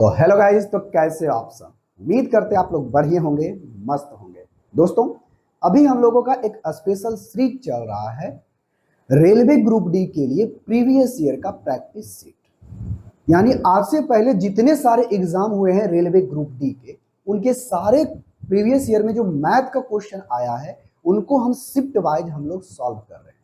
तो hello guys, तो कैसे हो आप सब। उम्मीद करते हैं आप लोग बढ़िया होंगे, मस्त होंगे। दोस्तों, अभी हम लोगों का एक स्पेशल सीरीज चल रहा है रेलवे ग्रुप डी के लिए प्रीवियस ईयर का प्रैक्टिस सीट। यानी आज से पहले जितने सारे एग्जाम हुए हैं रेलवे ग्रुप डी के, उनके सारे प्रीवियस ईयर में जो मैथ का क्वेश्चन आया है उनको हम शिफ्ट वाइज हम लोग सॉल्व कर रहे हैं।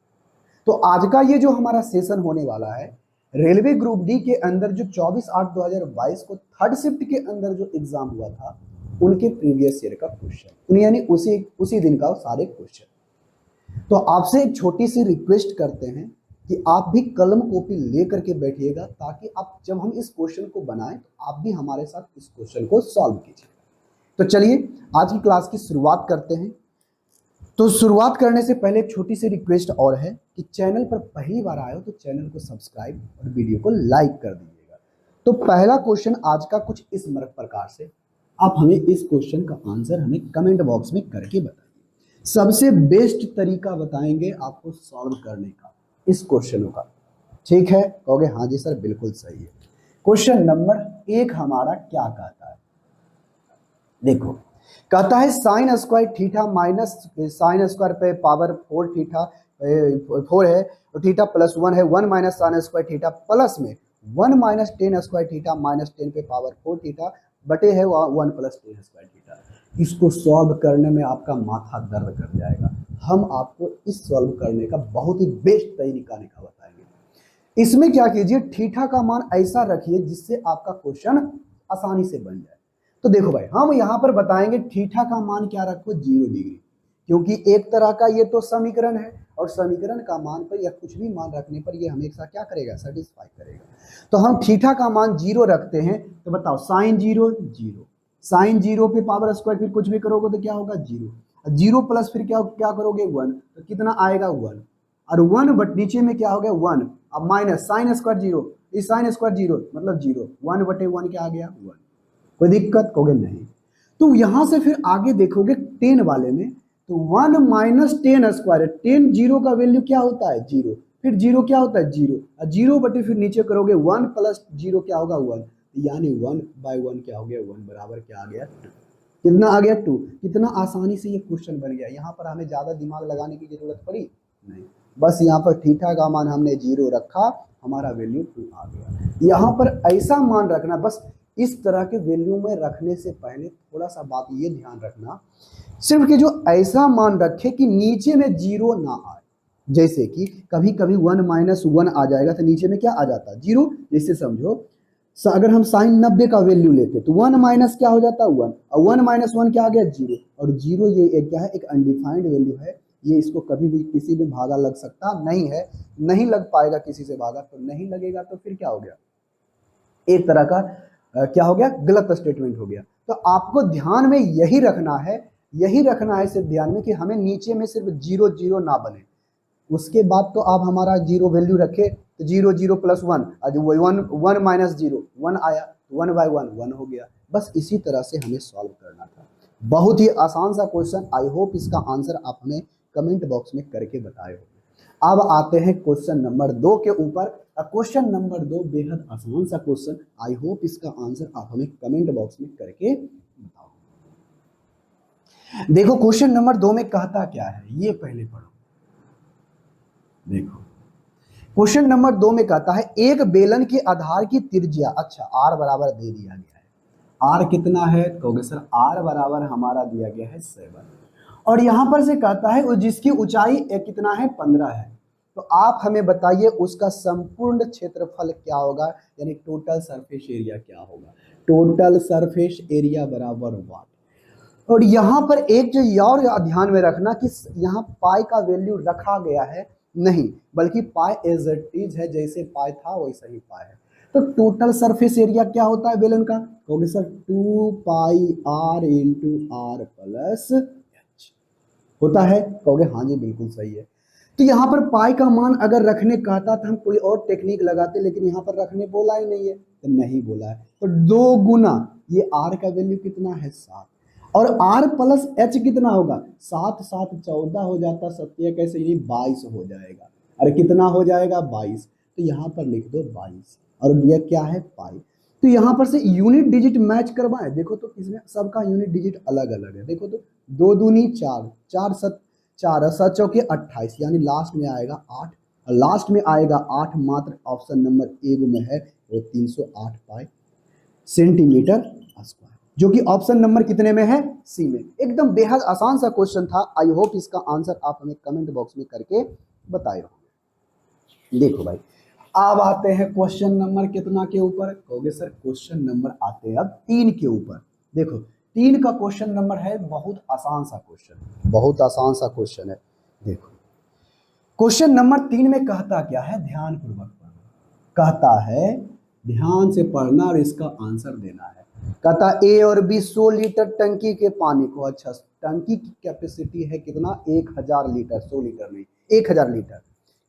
तो आज का ये जो हमारा सेशन होने वाला है रेलवे ग्रुप डी के अंदर जो 24/8/2022 को थर्ड शिफ्ट के अंदर जो एग्जाम हुआ था उनके प्रीवियस ईयर का क्वेश्चन, यानी उसी दिन का सारे क्वेश्चन। तो आपसे एक छोटी सी रिक्वेस्ट करते हैं कि आप भी कलम कॉपी लेकर के बैठिएगा, ताकि आप जब हम इस क्वेश्चन को बनाएं तो आप भी हमारे साथ इस क्वेश्चन को सॉल्व कीजिए। तो चलिए आज की क्लास की शुरुआत करते हैं। तो शुरुआत करने से पहले एक छोटी सी रिक्वेस्ट और है कि चैनल पर पहली बार आए हो तो चैनल को सब्सक्राइब और वीडियो को लाइक कर दीजिएगा। तो पहला क्वेश्चन आज का कुछ इस प्रकार से, आप हमें इस क्वेश्चन का आंसर हमें कमेंट बॉक्स में करके बताइए। सबसे बेस्ट तरीका बताएंगे आपको सॉल्व करने का इस क्वेश्चनों का। ठीक है, कहोगे हाँ जी सर बिल्कुल सही है। क्वेश्चन नंबर 1 हमारा क्या कहता है, देखो कहता है sine square theta minus sine square पे पावर 4 थीटा 4 है और थीटा प्लस 1 है, 1 minus sine square theta plus में 1 minus ten square theta minus 10 पे पावर 4 थीटा बटे है 1 प्लस 10 स्क्वायर थीटा। इसको सॉल्व करने में आपका माथा दर्द कर जाएगा। हम आपको इस सॉल्व करने का बहुत ही बेस्ट तरीका बताएंगे। इसमें क्या कीजिए, थीटा का मान ऐसा रखिए जिससे आपका क्वेश्चन आसानी से बन जाए। तो देखो भाई, हम यहां पर बताएंगे थीटा का मान क्या रखो, 0 डिग्री, क्योंकि एक तरह का ये तो समीकरण है और समीकरण का मान पर या कुछ भी मान रखने पर ये हमेशा क्या करेगा, सेटिस्फाई करेगा। तो हम थीटा का मान 0 रखते हैं। तो बताओ साइन 0 0, साइन 0 पे पावर स्क्वायर फिर कुछ भी करोगे तो क्या होगा 0, 0 प्लस फिर क्या क्या करोगे 1, तो कितना आएगा 1, और 1 बट नीचे में क्या हो गया 1, अब माइनस साइन स्क्वायर 0, इस साइन स्क्वायर 0 मतलब 0, 1 बटे 1 क्या आ गया 1। कोई दिक्कत, कहोगे नहीं। तो यहां से फिर आगे देखोगे 10 वाले में, तो 1 माइनस 10 स्क्वायर, 10 जीरो का वैल्यू क्या होता है 0, फिर 0 क्या होता है 0, और 0 बटे फिर नीचे करोगे 1 प्लस 0 क्या होगा 1, यानी 1/1 क्या हो गया 1 बराबर क्या आ गया 2। कितना आ गया 2। कितना आसानी से ये क्वेश्चन बन गया। यहाँ पर हमें ज्यादा दिमाग लगाने की जरूरत पड़ी नहीं, बस यहाँ पर थीटा का मान हमने 0 रखा, हमारा वैल्यू 2 आ गया। यहाँ पर ऐसा मान रखना, बस इस तरह के वैल्यू में रखने से पहले थोड़ा सा बात ये ध्यान रखना, सिर्फ कि जो ऐसा मान रखे कि नीचे में 0 ना आए। जैसे कि कभी कभी 1 माइनस 1 आ जाएगा तो नीचे में क्या आ जाता 0। जैसे समझो अगर हम साइन 90 का वैल्यू लेते तो 1 माइनस क्या हो जाता 1, और 1 माइनस 1 क्या आ गया 0, और 0 ये क्या है, एक अनडिफाइंड वैल्यू है। ये इसको कभी भी किसी में भागा लग सकता नहीं है, नहीं लग पाएगा किसी से भागा, तो नहीं लगेगा तो फिर क्या हो गया, एक तरह का क्या हो गया, गलत स्टेटमेंट हो गया। तो आपको ध्यान में यही रखना है, यही रखना है सिर्फ ध्यान में कि हमें नीचे में सिर्फ 0 0 ना बने। उसके बाद तो आप हमारा 0 वैल्यू रखे तो 0 0 प्लस 1, आज 1 माइनस 0 1 आया, 1/1 1 हो गया। बस इसी तरह से हमें सॉल्व करना था। बहुत ही आसान सा क्वेश्चन। आई होप इसका आंसर आप हमें कमेंट बॉक्स में करके बताए हो। अब आते हैं क्वेश्चन नंबर 2 के ऊपर। क्वेश्चन नंबर 2 बेहद आसान सा क्वेश्चन। आई होप इसका आंसर आप हमें कमेंट बॉक्स में करके बताओ। देखो क्वेश्चन नंबर 2 में कहता क्या है, ये पहले पढ़ो। देखो क्वेश्चन नंबर 2 में कहता है एक बेलन के आधार की त्रिज्या, अच्छा आर बराबर दे दिया गया है। आर कितना है, कहोगे सर आर बराबर हमारा दिया गया है 7, और यहां पर से कहता है जिसकी ऊंचाई कितना है 15 है। तो आप हमें बताइए उसका संपूर्ण क्षेत्रफल क्या होगा, यानी टोटल सरफेस एरिया क्या होगा। टोटल सरफेस एरिया बराबर वाट। और यहाँ पर एक जो और ध्यान में रखना कि यहाँ पाई का वैल्यू रखा गया है नहीं, बल्कि पाई एज इट इज है, जैसे पाई था वैसा ही पाई है। तो टोटल सरफेस एरिया क्या होता है बेलन का, कहोगे sir 2 pi r into r plus होता है, कहोगे हाँ जी बिल्कुल सही है। तो यहाँ पर पाई का मान अगर रखने कहता था हम कोई और टेक्निक लगाते, लेकिन यहाँ पर रखने बोला ही नहीं है, तो नहीं बोला है। तो 2 गुना ये आर का वैल्यू कितना है 7, और आर प्लस एच कितना होगा 7 7 14 हो जाता, सत्य कैसे यानी 22 हो जाएगा। अरे कितना हो जाएगा 22, तो यहाँ पर लिख दो 22, और यह क्या है पाई। तो यहाँ पर से यूनिट डिजिट मैच करवाएं। देखो तो इसमें सबका यूनिट डिजिट अलग अलग है। देखो तो 2 दूनी 4, 4 सत 4 और 7 चौके 28, यानी लास्ट में आएगा 8, और लास्ट में आएगा 8 मात्र ऑप्शन नंबर ए में है, वो 308 पाई सेंटीमीटर स्क्वायर, जो कि ऑप्शन नंबर कितने में है, सी में। एकदम बेहद आसान सा क्वेश्चन था। आई होप इसका आंसर आप हमें कमेंट बॉक्स में करके बताए होंगे। देखो भाई, अब आते हैं क्वेश्चन नंबर कितना के ऊपर, कहोगे सर क्वेश्चन नंबर आते हैं अब 3 के ऊपर। देखो 3 का क्वेश्चन नंबर है, बहुत आसान सा क्वेश्चन, बहुत आसान सा क्वेश्चन है। देखो क्वेश्चन नंबर 3 में कहता क्या है, ध्यान पूर्वक पढ़ना। कहता है ध्यान से पढ़ना और इसका आंसर देना है। कहता ए और बी 100 लीटर टंकी के पानी को, अच्छा टंकी की कैपेसिटी है कितना, 1000 लीटर, 100 लीटर नहीं 1000 लीटर,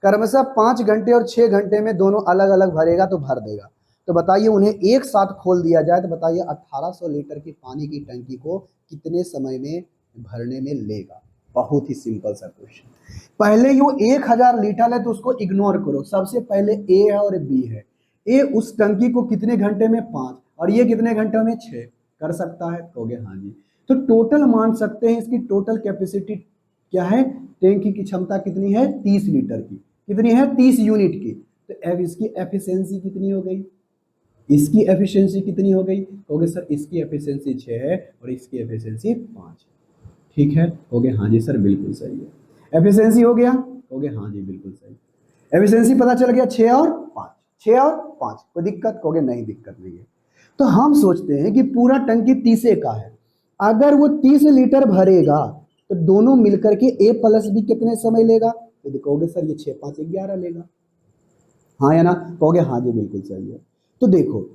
क्रमशः 5 घंटे और 6 घंटे में दोनों अलग अलग भरेगा तो भर देगा। तो बताइए उन्हें एक साथ खोल दिया जाए तो बताइए 1800 लीटर की पानी की टंकी को कितने समय में भरने में लेगा। बहुत ही सिंपल सा क्वेश्चन। पहले यो 1000 लीटर है तो उसको इग्नोर करो, सबसे पहले ए है और बी है। ए उस टंकी को कितने घंटे में, 5, और ये कितने घंटे में, 6 कर सकता है, कहोगे हाँ जी। तो टोटल मान सकते हैं इसकी टोटल कैपेसिटी क्या है, टंकी की क्षमता कितनी है, 30 लीटर की, कितनी है, 30 यूनिट की। तो अब इसकी एफिशिएंसी कितनी हो गई, इसकी एफिशिएंसी कितनी हो गई, कहोगे सर इसकी एफिशिएंसी 6 है और इसकी एफिशिएंसी 5 है। ठीक है, कहोगे हाँ जी सर बिल्कुल सही है। एफिशिएंसी हो गया, कहोगे हाँ जी बिल्कुल सही। एफिशिएंसी पता चल गया 6 और 5, 6 और 5, कोई दिक्कत, कहोगे नहीं दिक्कत नहीं है। तो हम सोचते हैं कि पूरा टंकी 30 का है, अगर वो 30 लीटर भरेगा तो दोनों मिलकर के ए प्लस बी कितने समय लेगा, तो कहोगे सर ये 6 5 11 लेगा, हाँ या ना, कहोगे हाँ जी बिल्कुल सही है। तो देखो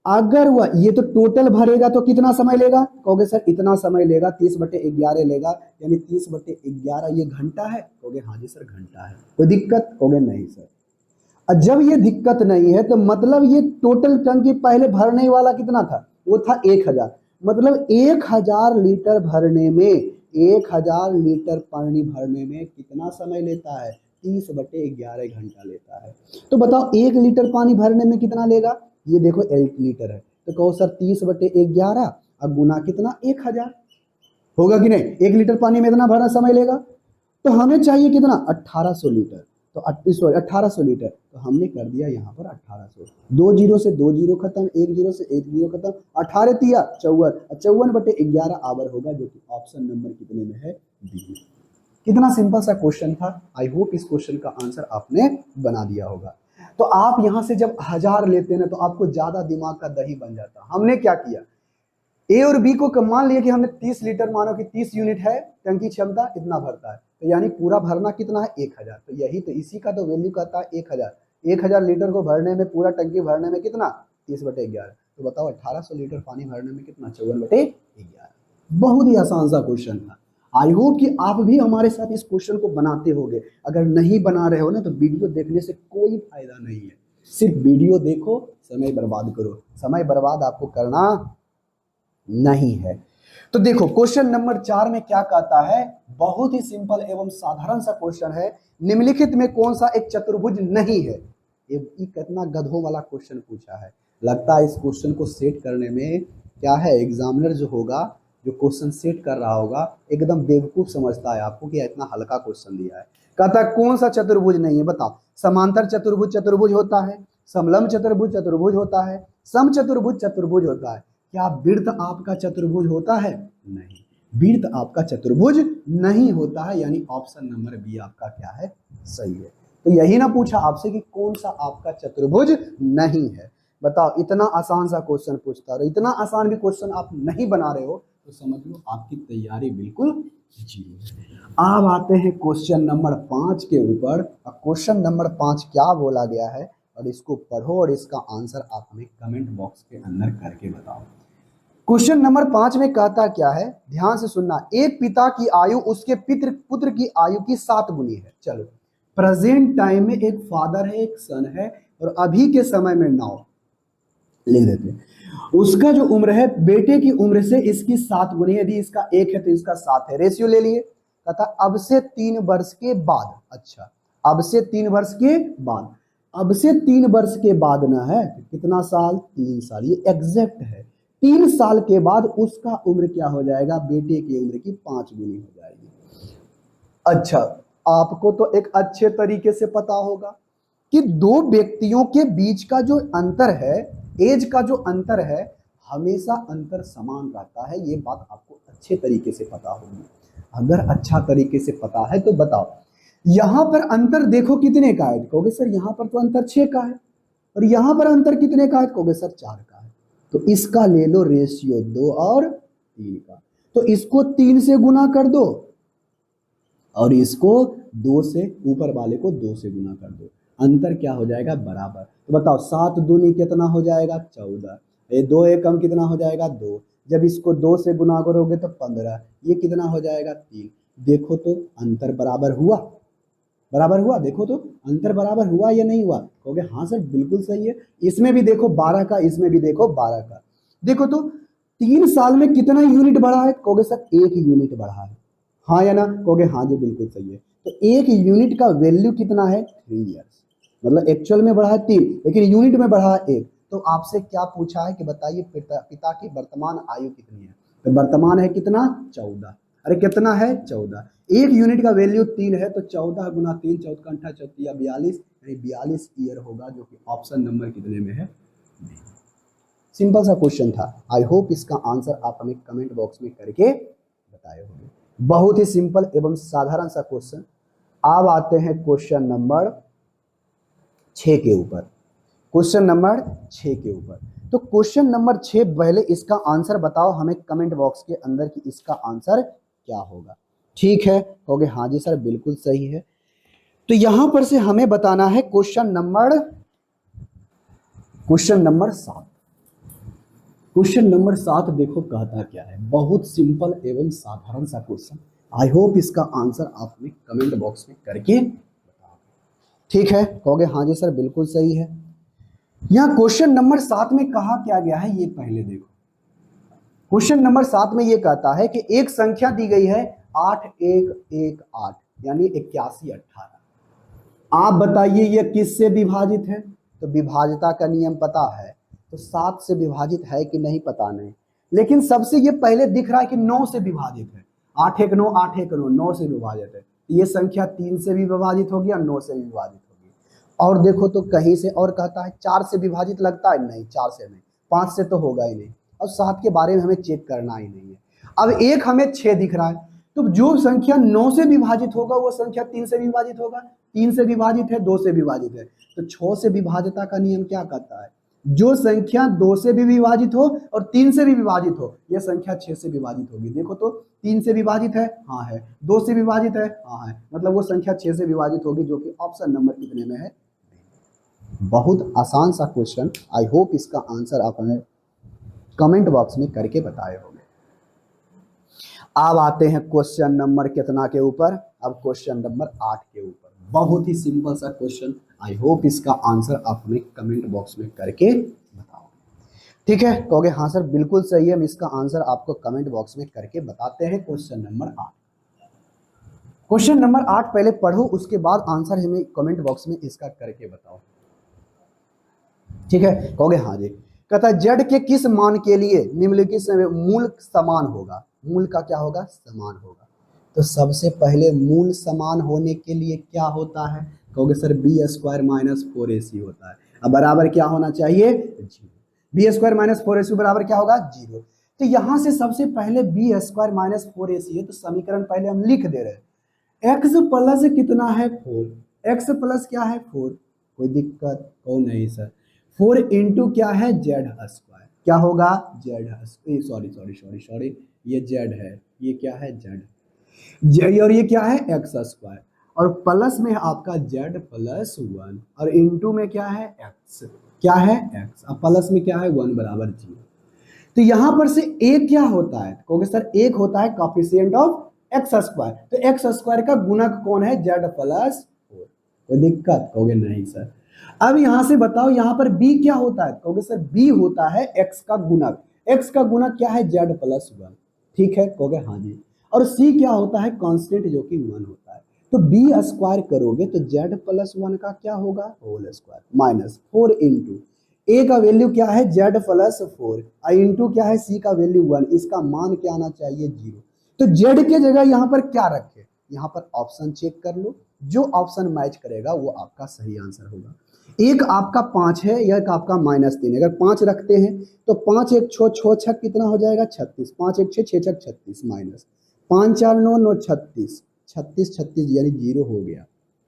अगर वह ये तो टोटल भरेगा तो कितना समय लेगा, कहोगे सर इतना समय लेगा, 30/11 लेगा, यानी 30/11 ये घंटा है, कहोगे हाँ जी सर घंटा है। कोई दिक्कत, कहोगे नहीं सर। और जब ये दिक्कत नहीं है तो मतलब ये टोटल टंकी पहले भरने वाला कितना था, वो था 1000, मतलब 1000 लीटर भरने में, 1000 लीटर पानी भरने में कितना समय लेता है, 30/11 घंटा लेता है। तो बताओ 1 लीटर पानी भरने में कितना लेगा, ये देखो 1 लीटर है, तो कहो सर 30/11 अब गुना कितना, 1000 होगा कि नहीं, 1 लीटर पानी में इतना भरना समय लेगा। तो हमें चाहिए कितना, 1800 लीटर, तो सॉरी 1800 लीटर, तो हमने कर दिया यहाँ पर 1800, 2 जीरो से 2 जीरो खत्म, 1 जीरो से 1 जीरो खत्म, 18 तिया 54, 54/11 आवर होगा, जो कि ऑप्शन नंबर कितने में है, बी। कितना सिंपल सा क्वेश्चन था। आई होप इस क्वेश्चन का आंसर आपने बना दिया होगा। तो आप यहां से जब 1000 लेते हैं ना तो आपको ज्यादा दिमाग का दही बन जाता। हमने क्या किया, ए और बी को मान लिया कि हमने 30 लीटर, मानो कि 30 यूनिट है टंकी क्षमता, इतना भरता है, तो यानी पूरा भरना कितना है, 1000। तो यही तो इसी का तो वैल्यू कहता है 1000। 1000 लीटर को भरने में, पूरा टंकी भरने में कितना, 30/11। तो बताओ 1800 लीटर पानी भरने में कितना, 54/11। बहुत ही आसान सा क्वेश्चन था। आई होप कि आप भी हमारे साथ इस क्वेश्चन को बनाते होंगे। अगर नहीं बना रहे हो ना तो वीडियो देखने से कोई फायदा नहीं है, सिर्फ वीडियो देखो, समय बर्बाद करो, समय बर्बाद आपको करना नहीं है। तो देखो क्वेश्चन नंबर 4 में क्या कहता है, बहुत ही सिंपल एवं साधारण सा क्वेश्चन है। निम्नलिखित में कौन सा एक चतुर्भुज नहीं है। ये कितना गधों वाला क्वेश्चन पूछा है। लगता है इस क्वेश्चन को सेट करने में क्या है, एग्जामिनर जो होगा, जो क्वेश्चन सेट कर रहा होगा, एकदम बेवकूफ समझता है आपको कि इतना हल्का क्वेश्चन दिया है। कहता है कौन सा चतुर्भुज नहीं है, बताओ। समांतर चतुर्भुज चतुर्भुज होता है, समलंब चतुर्भुज चतुर्भुज होता है, सम चतुर्भुज चतुर्भुज होता है। क्या वृत्त आपका चतुर्भुज होता है, नहीं, वृत्त आपका चतुर्भुज नहीं होता है, यानी ऑप्शन नंबर बी आपका क्या है, सही है। तो यही ना पूछा आपसे कि कौन सा आपका चतुर्भुज नहीं है। बताओ इतना आसान सा क्वेश्चन पूछता है, इतना आसान भी क्वेश्चन आप नहीं बना रहे हो तो समझ लो आपकी तैयारी बिल्कुल जीरो है। अब आते हैं क्वेश्चन नंबर 5 के ऊपर। क्वेश्चन नंबर 5 क्या बोला गया है और इसको पढ़ो और इसका आंसर आप हमें कमेंट बॉक्स के अंदर करके बताओ। क्वेश्चन नंबर 5 में कहता क्या है, ध्यान से सुनना। एक पिता की आयु उसके पुत्र की आयु की 7 गुनी है। चलो प्रेजेंट टाइम में एक फादर है, एक सन है, और अभी के समय में नाउ लिख देते हैं। उसका जो उम्र है बेटे की उम्र से इसकी 7 गुनी, यदि इसका 1 है तो इसका 7 है, रेशियो ले लिए। कहता अब से 3 वर्ष के बाद, अच्छा अब से 3 वर्ष के बाद अब से 3 वर्ष के बाद ना है, कितना साल, 3 साल, ये एग्जैक्ट है। 3 साल के बाद उसका उम्र क्या हो जाएगा, बेटे की उम्र की 5 गुनी हो जाएगी। अच्छा, आपको तो एक अच्छे तरीके से पता होगा कि दो व्यक्तियों के बीच का जो अंतर है, एज का जो अंतर है, हमेशा अंतर समान रहता है। ये बात आपको अच्छे तरीके से पता होगी। अगर अच्छा तरीके से पता है तो बताओ, यहां पर अंतर देखो कितने का है, कहोगे सर यहां पर तो अंतर 6 का है, और यहां पर अंतर कितने का है, कहोगे सर 4 का है। तो इसका ले लो रेशियो 2 और 3 का, तो इसको 3 से गुना कर दो और इसको 2 से, ऊपर वाले को 2 से गुना कर दो, अंतर क्या हो जाएगा, बराबर। तो बताओ 7 दूनी कितना हो जाएगा, 14। ये 2 एकम कितना हो जाएगा, 2। जब इसको 2 से गुना करोगे तो 15, ये कितना हो जाएगा, 3। देखो तो अंतर बराबर हुआ, बराबर हुआ। देखो तो अंतर बराबर हुआ या नहीं हुआ, कहोगे हाँ सर बिल्कुल सही है। इसमें भी देखो 12 का, इसमें भी देखो 12 का। देखो तो 3 साल में कितना यूनिट बढ़ा है, कहोगे सर 1 यूनिट बढ़ा है, हाँ या ना, कहोगे हाँ जी बिल्कुल सही है। तो 1 यूनिट का वैल्यू कितना है, 3 ईयर्स। मतलब एक्चुअल में बढ़ा है 3, लेकिन यूनिट में बढ़ा है 1। तो आपसे क्या पूछा है कि बताइए पिता की वर्तमान आयु कितनी है, तो वर्तमान है कितना, 14। अरे कितना है, 14। 1 यूनिट का वैल्यू 3 है, तो 14 गुना 3, 14 चौथिया 42, यानी 42 ईयर होगा, जो कि ऑप्शन नंबर कितने में है, सिंपल सा क्वेश्चन था। आई होप इसका आंसर आप हमें कमेंट बॉक्स में करके बताए होंगे। बहुत ही सिंपल एवं साधारण सा क्वेश्चन। अब आते हैं क्वेश्चन नंबर 6 के ऊपर, क्वेश्चन नंबर 6 के ऊपर। तो क्वेश्चन नंबर 6, पहले इसका आंसर बताओ हमें कमेंट बॉक्स के अंदर कि इसका आंसर क्या होगा। ठीक है, कहोगे हाँ जी सर बिल्कुल सही है। तो यहां पर से हमें बताना है क्वेश्चन नंबर 7। क्वेश्चन नंबर 7 देखो कहता क्या है, बहुत सिंपल एवं साधारण सा क्वेश्चन। आई होप इसका आंसर आप हमें कमेंट बॉक्स में करके बताओ। ठीक है, कहोगे हाँ जी सर बिल्कुल सही है। यहाँ क्वेश्चन नंबर 7 में कहा क्या गया है, ये पहले देखो। क्वेश्चन नंबर 7 में ये कहता है कि एक संख्या दी गई है 8118, यानी 8118। आप बताइए ये किससे विभाजित है, तो विभाज्यता का नियम पता है, तो 7 से विभाजित है कि नहीं पता नहीं, लेकिन सबसे ये पहले दिख रहा है कि 9 से विभाजित है। 8 1 9, 8 1 9, 9 से विभाजित है। ये संख्या 3 से भी विभाजित होगी और 9 से भी विभाजित होगी। और देखो तो कहीं से और कहता है 4 से विभाजित लगता है, नहीं 4 से नहीं, 5 से तो होगा ही नहीं, और 7 के बारे में हमें चेक करना ही नहीं है। अब एक हमें 6 दिख रहा है, तो जो संख्या 9 से विभाजित होगा वो संख्या 3 से विभाजित होगा, 3 से विभाजित है, 2 से विभाजित है, तो 6 से विभाज्यता का नियम क्या कहता है, जो संख्या 2 से भी विभाजित हो और 3 से भी विभाजित हो, यह संख्या 6 से विभाजित होगी। देखो तो 3 से विभाजित है, हाँ है, 2 से विभाजित है, हाँ है, मतलब वो संख्या 6 से विभाजित होगी, जो कि ऑप्शन नंबर कितने में है। बहुत आसान सा क्वेश्चन। आई होप इसका आंसर आप हमें कमेंट बॉक्स में करके बताए होंगे। अब आते हैं क्वेश्चन नंबर कितना के ऊपर, अब क्वेश्चन नंबर 8 के ऊपर। बहुत ही सिंपल सा क्वेश्चन। आई होप इसका आंसर आप हमें कमेंट बॉक्स में करके बताओ। ठीक है, कहोगे हाँ सर बिल्कुल सही है, हम इसका आंसर आपको कमेंट बॉक्स में करके बताते हैं। क्वेश्चन नंबर 8, क्वेश्चन नंबर 8 पहले पढ़ो, उसके बाद आंसर हमें कमेंट बॉक्स में इसका करके बताओ। ठीक है, कहोगे हाँ जी। कहता है जेड के किस मान के लिए निम्नलिखित मूल समान होगा, मूल का क्या होगा, समान होगा। तो सबसे पहले मूल समान होने के लिए क्या होता है, कहोगे sir B square minus 4ac होता है। अब बराबर क्या होना चाहिए, 0। बी स्क्वायर माइनस 4ac बराबर क्या होगा, 0। तो यहां से सबसे पहले बी स्क्वायर माइनस 4ac है, तो समीकरण पहले हम लिख दे रहे हैं। एक्स प्लस कितना है, 4, एक्स प्लस क्या है, 4, कोई दिक्कत हो नहीं सर। 4 इंटू क्या है, जेड स्क्वायर, क्या होगा, जेड सॉरी, ये जेड है, ये क्या है, जेड, और ये क्या है, एक्स स्क्वायर, और प्लस में आपका जेड प्लस 1, और इंटू में क्या है, एक्स, क्या है, एक्स, अब प्लस में क्या है, 1 बराबर 0। तो यहां पर से एक क्या होता है, कहोगे सर एक होता है कोफिशिएंट ऑफ एक्स स्क्वायर, तो एक्स स्क्वायर का गुणक कौन है, जेड प्लस 4, कोई दिक्कत, कहोगे नहीं सर। अब यहां से बताओ यहां पर b क्या होता है, कहोगे सर b होता है x का गुणक, x का गुणक क्या है, z प्लस 1, ठीक है, कहोगे हाँ जी। और c क्या होता है, कांस्टेंट जो कि 1 होता है। तो बी स्क्वायर करोगे तो जेड प्लस वन का क्या होगा, होल स्क्वायर माइनस 4 इंटू ए का वैल्यू क्या है जेड प्लस 4 इंटू क्या है सी का वैल्यू 1, इसका मान क्या आना चाहिए 0। तो जेड के जगह यहाँ पर क्या रखे, यहाँ पर ऑप्शन चेक कर लो, जो ऑप्शन मैच करेगा वो आपका सही आंसर होगा। एक आपका 5 है, एक आपका -3। अगर 5 रखते हैं तो 5 एक 6 छक कितना हो जाएगा 36, 5 एक 6 6 छक 36 माइनस 5 4 9 9 36 36 36 यानी 0 हो गया।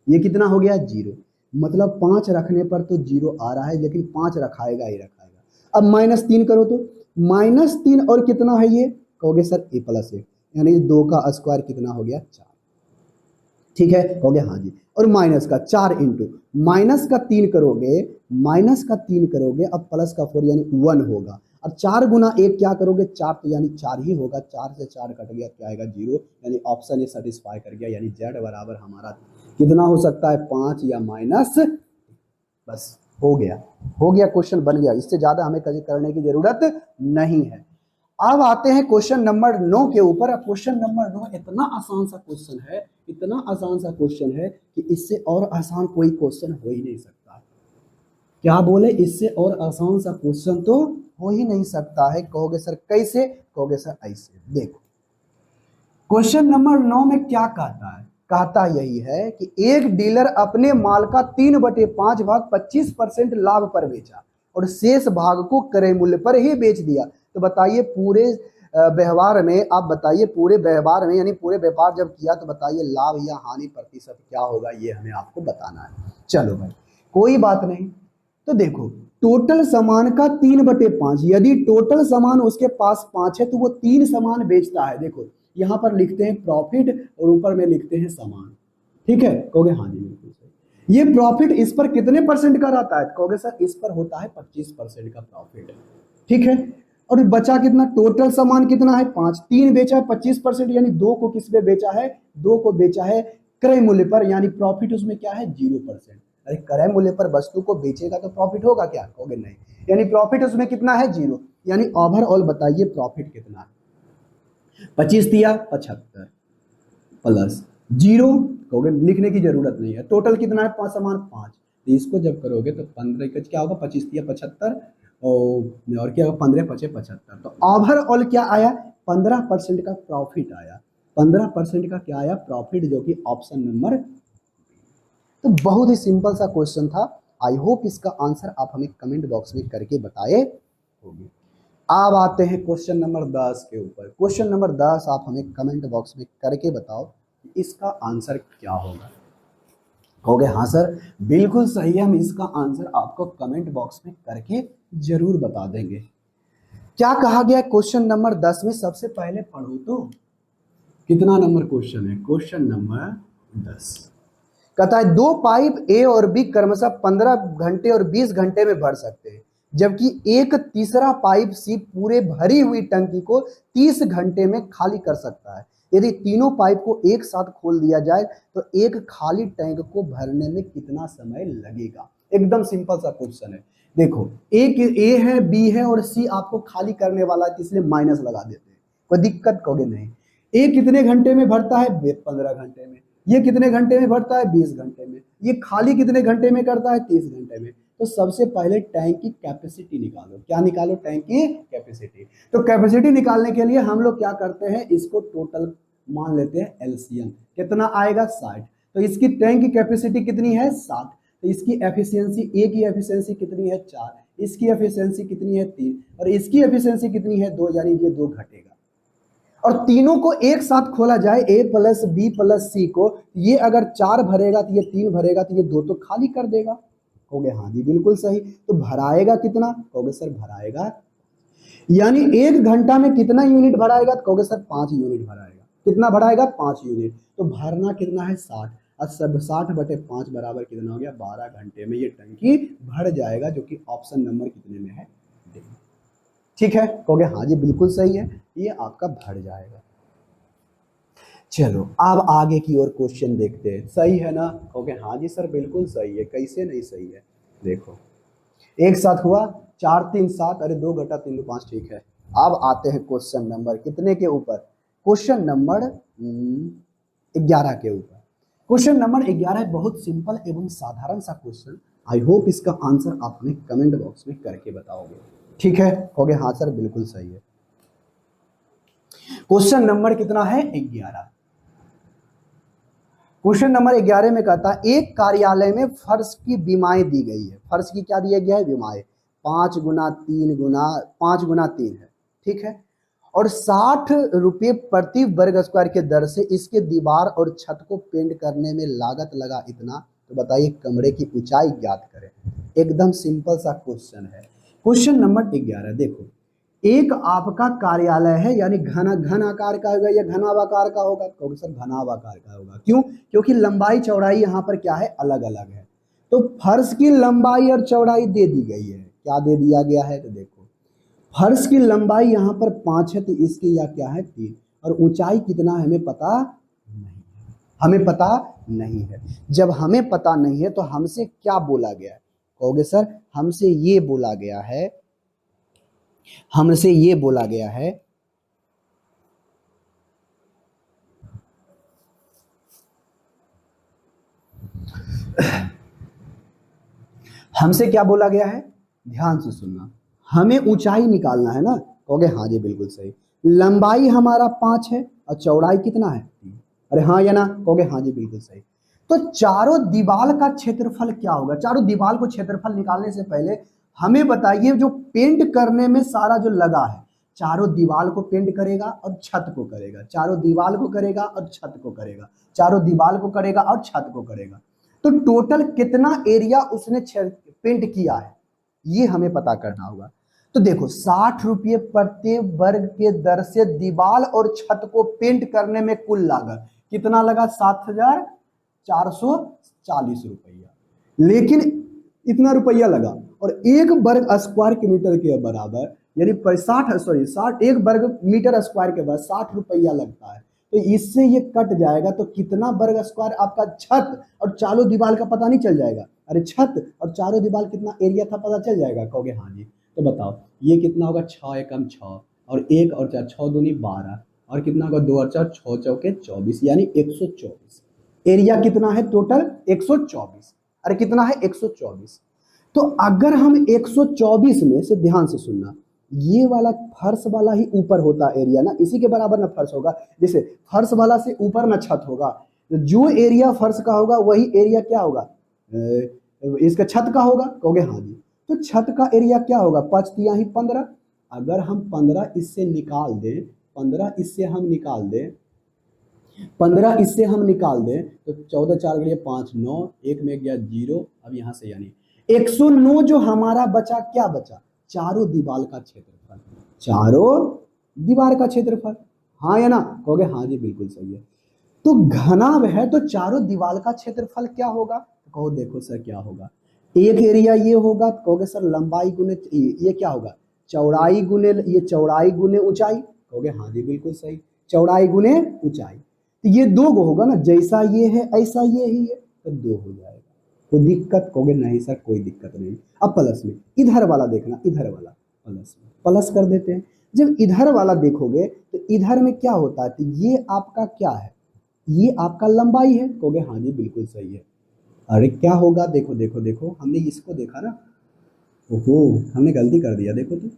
ये कितना हो गया 0, मतलब 5 रखने पर तो 0 आ रहा है, लेकिन 5 रखाएगा ही रखाएगा। अब -3 करो तो -3 और कितना है ये, कहोगे सर a प्लस ए, यानी 2 का स्क्वायर कितना हो गया 4। ठीक है, कहोगे हाँ जी। और माइनस का 4 इंटू माइनस का 3 करोगे, माइनस का 3 करोगे, अब प्लस का 4 यानी 1 होगा। और 4 गुना 1 क्या करोगे 4, तो यानी 4 ही होगा। 4 से 4 कट गया, क्या आएगा 0, यानी ऑप्शन ए सेटिस्फाई कर गया। यानी जेड बराबर हमारा कितना हो सकता है 5 या माइनस, बस हो गया, हो गया, क्वेश्चन बन गया। इससे ज्यादा हमें करने की जरूरत नहीं है। अब आते हैं क्वेश्चन नंबर 9 के ऊपर। अब क्वेश्चन नंबर 9 इतना आसान सा क्वेश्चन है, इतना आसान सा क्वेश्चन है कि इससे और आसान कोई क्वेश्चन हो ही नहीं सकता। क्या बोले, इससे और आसान सा क्वेश्चन तो हो ही नहीं सकता है। कहोगे सर कैसे, कहोगे सर ऐसे। देखो क्वेश्चन नंबर 9 में क्या कहता है, कहता यही है कि एक डीलर अपने माल का 3/5 भाग 25% लाभ पर बेचा और शेष भाग को क्रय मूल्य पर ही बेच दिया। तो बताइए पूरे व्यवहार में, आप बताइए पूरे व्यवहार में यानी पूरे व्यापार जब किया तो बताइए लाभ या हानि प्रतिशत क्या होगा, ये हमें आपको बताना है। चलो भाई कोई बात नहीं। तो देखो टोटल सामान का 3/5, यदि टोटल सामान उसके पास 5 है तो वो 3 सामान बेचता है। देखो यहाँ पर लिखते हैं प्रॉफिट और ऊपर में लिखते हैं सामान। ठीक है, कहोगे हाँ जी बिल्कुल सही। ये प्रॉफिट इस पर कितने परसेंट का रहता है, कहोगे सर इस पर होता है 25% का प्रॉफिट। ठीक है, और बचा कितना, टोटल सामान कितना है 5, 3 बेचा है 25%, यानी 2 को किस पे बेचा है, 2 को बेचा है क्रय मूल्य पर, यानी प्रॉफिट उसमें क्या है 0%। अरे क्रय मूल्य पर वस्तु को बेचेगा तो प्रॉफिट होगा क्या, कहोगे नहीं, यानी प्रॉफिट उसमें कितना है 0। यानी ओवरऑल बताइए प्रॉफिट कितना है, 25 दिया 75 प्लस 0, कहोगे लिखने की जरूरत नहीं है। टोटल कितना है 5 सामान 5, तो इसको जब करोगे तो 15 क्या होगा 25 दिया 75 और क्या होगा 15 5 75। तो ओवरऑल क्या आया 15% का प्रॉफिट आया, 15% का क्या आया प्रॉफिट, जो कि ऑप्शन नंबर। तो बहुत ही सिंपल सा क्वेश्चन था। आई होप इसका आंसर आप हमें कमेंट बॉक्स में करके बताए होंगे। अब आते हैं क्वेश्चन नंबर 10 के ऊपर। क्वेश्चन नंबर 10 आप हमें कमेंट बॉक्स में करके बताओ कि इसका आंसर क्या होगा। कहोगे हाँ सर बिल्कुल सही है, हम इसका आंसर आपको कमेंट बॉक्स में करके जरूर बता देंगे। क्या कहा गया क्वेश्चन नंबर 10 में, सबसे पहले पढ़ो तो कितना नंबर क्वेश्चन है, क्वेश्चन नंबर 10 कहता है 2 पाइप ए और बी क्रमशः 15 घंटे और 20 घंटे में भर सकते हैं, जबकि एक तीसरा पाइप सी पूरे भरी हुई टंकी को 30 घंटे में खाली कर सकता है। यदि तीनों पाइप को एक साथ खोल दिया जाए तो एक खाली टैंक को भरने में कितना समय लगेगा। एकदम सिंपल सा क्वेश्चन है। देखो एक ए है बी है और सी आपको खाली करने वाला है, इसलिए माइनस लगा देते हैं, कोई दिक्कत कहोगे नहीं। ए कितने घंटे में भरता है 15 घंटे में, ये कितने घंटे में भरता है 20 घंटे में, ये खाली कितने घंटे में करता है 30 घंटे में। तो सबसे पहले टैंक की कैपेसिटी निकालो, क्या निकालो टैंक की कैपेसिटी। तो कैपेसिटी निकालने के लिए हम लोग क्या करते हैं, इसको टोटल मान लेते हैं एलसीएम, कितना आएगा 60। तो इसकी टैंक की कैपेसिटी कितनी है 60, तो इसकी एफिशिएंसी ए की एफिशिएंसी कितनी है 4, इसकी एफिशिएंसी कितनी है 3 और इसकी एफिशिएंसी कितनी है 2, यानी ये 2 घटेगा। और तीनों को एक साथ खोला जाए ए प्लस बी प्लस सी को, ये अगर 4 भरेगा तो ये 3 भरेगा तो ये 2 तो खाली कर देगा। कहोगे हाँ जी बिल्कुल सही। तो भराएगा कितना, कहोगे सर भराएगा, यानी 1 घंटा में कितना यूनिट भराएगा, तो कहोगे सर 5 यूनिट भराएगा। कितना भराएगा 5 यूनिट। तो भरना कितना है 60, और सब 60/5 बराबर कितना हो गया 12 घंटे में ये टंकी भर जाएगा, जो कि ऑप्शन नंबर कितने में है डी। ठीक है, कहोगे हाँ जी बिल्कुल सही है, ये आपका भर जाएगा। चलो अब आगे की ओर क्वेश्चन देखते हैं, सही है ना, कहोगे हाँ जी सर बिल्कुल सही है, कैसे नहीं सही है। देखो एक साथ हुआ 4 3 7, अरे 2 घटा 3 2 5, ठीक है। अब आते हैं क्वेश्चन नंबर कितने के ऊपर, क्वेश्चन नंबर 11 के ऊपर। क्वेश्चन नंबर 11 बहुत सिंपल एवं साधारण सा क्वेश्चन। आई होप इसका आंसर आप हमें कमेंट बॉक्स में करके बताओगे। ठीक है, कहोगे हाँ सर बिल्कुल सही है। क्वेश्चन नंबर कितना है 11। क्वेश्चन नंबर 11 में कहता है एक कार्यालय में फर्श की बीमाएं दी गई है। फर्श की क्या दिया गया है? बीमाएं। 5 गुना 3 है, ठीक है। और 60 रुपये प्रति वर्ग स्क्वायर के दर से इसके दीवार और छत को पेंट करने में लागत लगा इतना। तो बताइए कमरे की ऊंचाई ज्ञात करें। एकदम सिंपल सा क्वेश्चन है। क्वेश्चन नंबर 11 देखो, एक आपका कार्यालय है, यानी घन आकार का होगा या घनावाकार का होगा? तो सर घनावाकार का होगा। क्यों? क्योंकि लंबाई चौड़ाई यहाँ पर क्या है? अलग अलग है। तो फर्श की लंबाई और चौड़ाई दे दी गई है। क्या दे दिया गया है? तो देखो फर्श की लंबाई यहाँ पर 5 है, तो इसकी या क्या है? 3। और ऊंचाई कितना है हमें पता नहीं है। हमें पता नहीं है। जब हमें पता नहीं है तो हमसे क्या बोला गया है? कहोगे सर हमसे ये बोला गया है, हमसे ये बोला गया है हमसे क्या बोला गया है? ध्यान से सुनना। हमें ऊंचाई निकालना है ना। कहोगे हाँ जी बिल्कुल सही। लंबाई हमारा 5 है और चौड़ाई कितना है? 3। अरे हाँ या ना? कहोगे हाँ जी बिल्कुल सही। तो चारों दीवार का क्षेत्रफल क्या होगा? चारों दीवार को क्षेत्रफल निकालने से पहले हमें बताइए जो पेंट करने में सारा जो लगा है, चारों दीवार को पेंट करेगा और छत को करेगा, चारों दीवार को करेगा और छत को करेगा, चारों दीवार को करेगा और छत को करेगा। तो टोटल कितना एरिया उसने पेंट किया है, ये हमें पता करना होगा। तो देखो 60 रुपये प्रति वर्ग के दर से दीवार और छत को पेंट करने में कुल लागत कितना लगा? 7,440 रुपया। लेकिन इतना रुपया लगा और 1 वर्ग स्क्वायर किलोमीटर के बराबर, यानी 60 1 वर्ग मीटर स्क्वायर के बाद 60 रुपया लगता है। तो इससे ये कट जाएगा तो कितना वर्ग स्क्वायर आपका छत और चारों दीवार का पता नहीं चल जाएगा? अरे छत और चारों दीवार कितना एरिया था पता चल जाएगा? कहोगे हाँ जी। तो बताओ ये कितना होगा? 6 एकम 6 और 1 और 4 6 दूनी 12 और कितना होगा? 2 और 4 6 चौके 24, यानी 124। एरिया कितना है टोटल? 124। अरे कितना है? 124। तो अगर हम 124 में से, ध्यान से सुनना, ये वाला फर्श वाला ही ऊपर होता एरिया ना, इसी के बराबर ना फर्श होगा। जैसे फर्श वाला से ऊपर ना छत होगा, तो जो एरिया फर्श का होगा वही एरिया क्या होगा? इसका छत का होगा। कहोगे हाँ जी। तो छत का एरिया क्या होगा? 5 तिया ही 15। अगर हम 15 इससे निकाल दें, 15 इससे हम निकाल दें, 15 इससे हम निकाल दें तो 14 4 गए 5 9, 1 में गया 0। अब यहां से यानी 109 जो हमारा बचा, क्या बचा? चारों दीवार का क्षेत्रफल। चारों दीवार का क्षेत्रफल, हाँ या ना? कहोगे हाँ जी बिल्कुल सही है। तो घना है तो चारों दीवार का क्षेत्रफल क्या होगा? कहो देखो सर क्या होगा? एक एरिया ये होगा, कहोगे सर लंबाई गुने ये क्या होगा? चौड़ाई गुने, ये चौड़ाई गुने ऊंचाई। कहोगे हाँ जी बिल्कुल सही, चौड़ाई गुने ऊंचाई। तो ये 2 गो होगा ना, जैसा ये है ऐसा ये ही है, तो 2 हो जाएगा। कोई दिक्कत? कहोगे नहीं सर कोई दिक्कत नहीं। अब प्लस में इधर वाला देखना, इधर वाला प्लस में प्लस कर देते हैं। जब इधर वाला देखोगे तो इधर में क्या होता है? तो ये आपका क्या है? ये आपका लंबाई है। कहोगे हाँ जी बिल्कुल सही है। अरे क्या होगा? देखो देखो देखो, हमने इसको देखा ना, ओहो हमने गलती कर दिया। देखो तो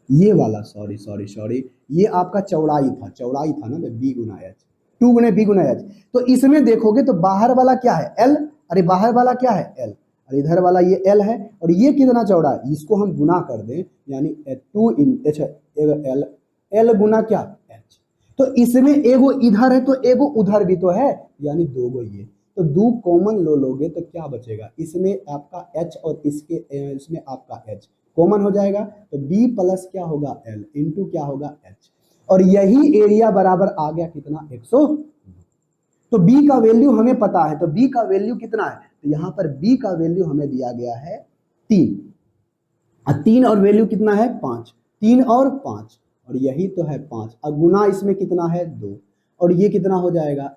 ये वाला, सॉरी सॉरी सॉरी, ये आपका चौड़ाई था, चौड़ाई था ना, बी गुना एच, 2 गुने बी गुना एच। तो इसमें देखोगे तो बाहर वाला क्या है? एल। अरे बाहर वाला क्या है? एल। और इधर वाला ये एल है। और ये कितना चौड़ा है? इसको हम गुना कर दें, यानी 2 इन एच एल, एल गुना क्या? एच। तो इसमें एगो इधर है तो एगो उधर भी तो है, यानी 2 गो ये। तो 2 कॉमन लो लोगे तो क्या बचेगा? इसमें आपका एच और इसके इसमें आपका एच कॉमन हो जाएगा। तो बी प्लस क्या होगा? एल इंटू क्या होगा? एच। और यही एरिया बराबर आ गया कितना? 100। तो बी का वैल्यू हमें पता है, तो बी का वैल्यू कितना है? तो यहां पर बी का वैल्यू हमें दिया गया है 3। 3 और वैल्यू कितना है? 5। 3 और 5, और यही तो है 5। अब गुना इसमें कितना है? 2, और ये कितना हो जाएगा?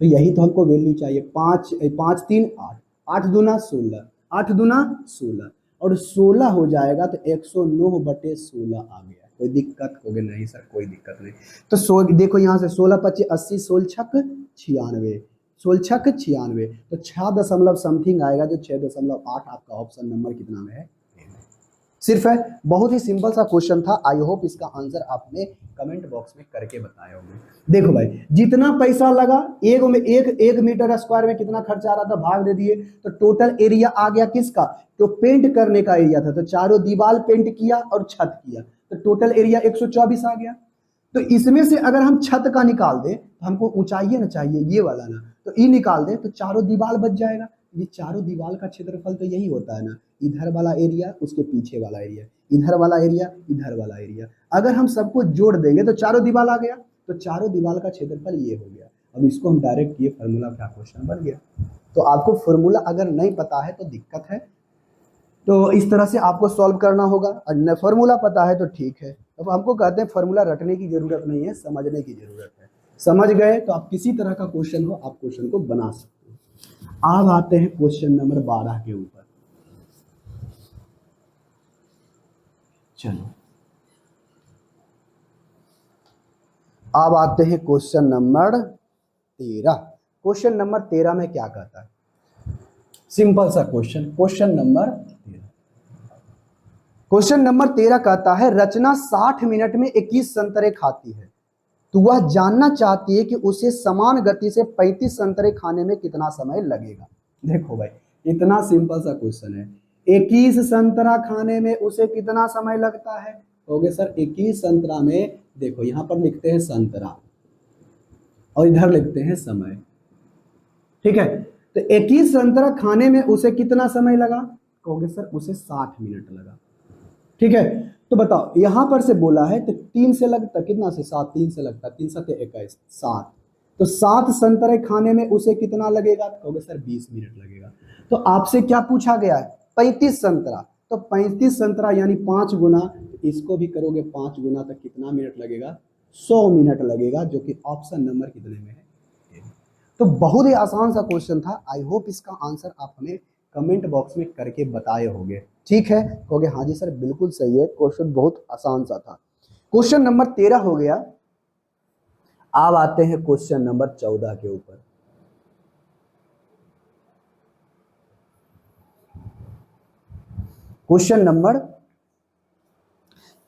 तो यही तो हमको वैल्यू चाहिए। 5 5 3 8, 8 दूना 16, 8 दूना 16, और 16 हो जाएगा तो 109/16 आ गया। कोई दिक्कत? होगे नहीं सर कोई दिक्कत नहीं। तो देखो यहाँ से 16 25 80, 16 छक 96, 16 के 96, तो 6 दशमलव समथिंग आएगा, जो 6.8 आपका ऑप्शन नंबर कितना में है, सिर्फ है। बहुत ही सिंपल सा क्वेश्चन था। आई होप इसका आंसर आपने कमेंट बॉक्स में करके बताए होंगे। देखो भाई, जितना पैसा लगा एक मीटर स्क्वायर में कितना खर्चा आ रहा था, भाग दे दिए, तो टोटल एरिया आ गया किसका, तो पेंट करने का एरिया था, तो चारों दीवार पेंट किया और छत किया, तो टोटल एरिया 124 आ गया। तो इसमें से अगर हम छत का निकाल दें, तो हमको ऊंचाई ना चाहिए ये वाला ना, तो ई निकाल दें, तो चारों दीवार बच जाएगा। ये चारों दीवार का क्षेत्रफल तो यही होता है ना, इधर वाला एरिया उसके पीछे वाला एरिया, इधर वाला एरिया इधर वाला एरिया। अगर हम सबको जोड़ देंगे तो चारों दीवार आ गया, तो चारों दीवार का क्षेत्रफल ये हो गया। अब इसको हम डायरेक्ट किए, फॉर्मूला का क्वेश्चन बन गया। तो आपको फॉर्मूला अगर नहीं पता है तो दिक्कत है, तो इस तरह से आपको सॉल्व करना होगा। और फॉर्मूला पता है तो ठीक है। अब हमको कहते हैं फॉर्मूला रटने की जरूरत नहीं है, समझने की जरूरत है। समझ गए तो आप किसी तरह का क्वेश्चन हो, आप क्वेश्चन को बना सकते हो। अब आते हैं क्वेश्चन नंबर 12 के ऊपर। चलो अब आते हैं क्वेश्चन नंबर 13। क्वेश्चन नंबर 13 में क्या कहता है, सिंपल सा question, question number 13। Question number 13 कहता है, रचना 60 मिनट में 21 संतरे खाती है, तो वह जानना चाहती है कि उसे समान गति से 35 संतरे खाने में कितना समय लगेगा। देखो भाई, इतना सिंपल सा क्वेश्चन है, 21 संतरा खाने में उसे कितना समय लगता है। कहोगे सर 21 संतरा में, देखो यहां पर लिखते हैं संतरा और इधर लिखते हैं समय, ठीक है। तो 21 संतरा खाने में उसे कितना समय लगा, कहोगे सर उसे 60 मिनट लगा, ठीक है। तो बताओ यहां पर से बोला है तो 3 से लगता कितना, से 7, 3 से लगता, 3 7 21, 7, तो 7 संतरे खाने में उसे कितना लगेगा, कहोगे सर 20 मिनट लगेगा। तो आपसे क्या पूछा गया है, 35 संतरा, तो 35 संतरा यानी 5 गुना, इसको भी करोगे 5 गुना, तो कितना मिनट लगेगा, 100 मिनट लगेगा, जो कि ऑप्शन नंबर कितने में है। तो बहुत ही आसान सा क्वेश्चन था। आई होप इसका आंसर आप हमें कमेंट बॉक्स में करके बताए होंगे, ठीक है। कहोगे हाँ जी सर बिल्कुल सही है, क्वेश्चन बहुत आसान सा था। क्वेश्चन नंबर 13 हो गया। अब आते हैं क्वेश्चन नंबर 14 के ऊपर। क्वेश्चन नंबर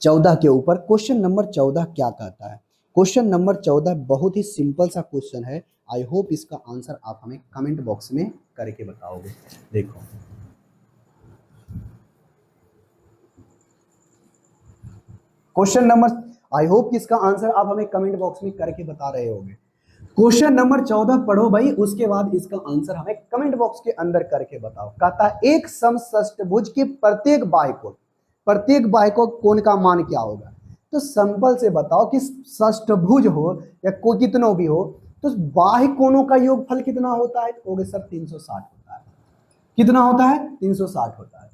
14 के ऊपर, क्वेश्चन नंबर 14 क्या कहता है। क्वेश्चन नंबर 14 बहुत ही सिंपल सा क्वेश्चन है। आई होप इसका आंसर आप हमें कमेंट बॉक्स में करके बताओगे। देखो क्वेश्चन नंबर, आई होप कि इसका आंसर आप हमें कमेंट बॉक्स में करके बता रहे होंगे। क्वेश्चन नंबर 14 पढ़ो भाई, उसके बाद इसका आंसर हमें कमेंट बॉक्स के अंदर करके बताओ। कहता है एक समषष्टभुज के प्रत्येक बाह्य कोण का मान क्या होगा। तो सिंपल से बताओ कि षष्टभुज हो या कोई कितनों भी हो, तो बाह्य कोणों का योगफल कितना होता है, तो सर 360 होता है। कितना होता है, 360 होता है,